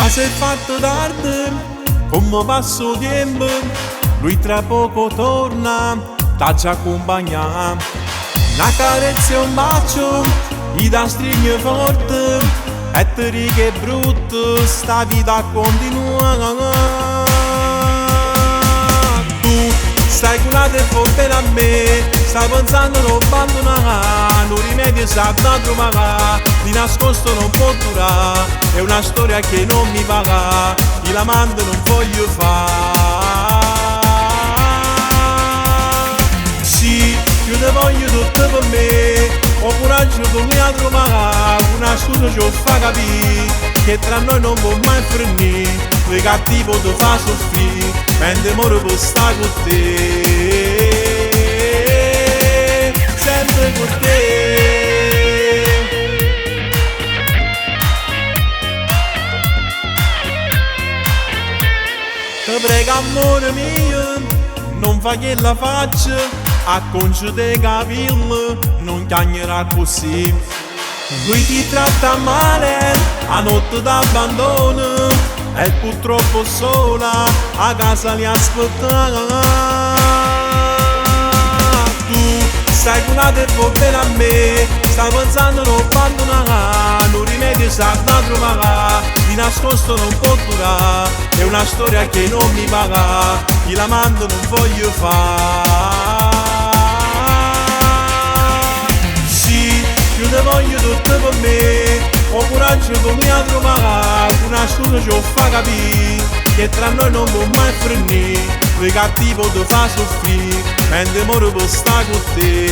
Ma se è fatto tardi, come passo il tempo, lui tra poco torna, t'ha accompagnato. Una carezza e un bacio, gli da stringe forte, e ti dico che è brutto, sta vita continua. Tu stai curata e fa bene a me, stai pensando non abbandonare, un rimedio sa da trovare, di nascosto non può durare, è una storia che non mi paga, io l'amante non voglio fare. Sì, io te voglio tutto per me, ho coraggio con me a trovare, una scusa ci fa capire, che tra noi non può mai finire, il cattivo ti fa soffrire, mentre muore per stare con te, sempre con te. Ti prego amore mio, non fa che la faccia, a concedere capelli, non chiagnerà così. Lui ti tratta male, a notte t'abbandona, e purtroppo sola, a casa li aspetta. Tu stai curata e fa bene a me, stai pensando non abbandonare, un rimedio sa da trovare, di nascosto non può durare, è una storia che non mi paga, io l'amante non voglio fare. Sì, io te voglio tutto per me, ho coraggio con me a trovare, una scusa ci fa capire, che tra noi non può mai finire, il cattivo ti fa soffrire, mentre muore per stare con te,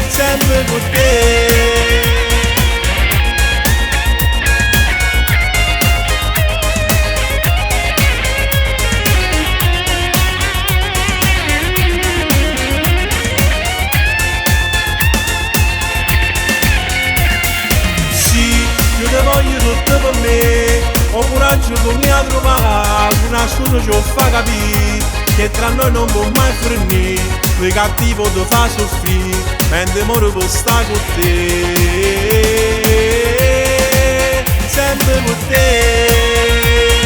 sempre con te. Io te voglio tutto per me, ho coraggio con me a trovare, una scusa ci fa capire, che tra noi non può mai finire, il cattivo ti fa soffrire, mentre muore per stare con te, sempre con te.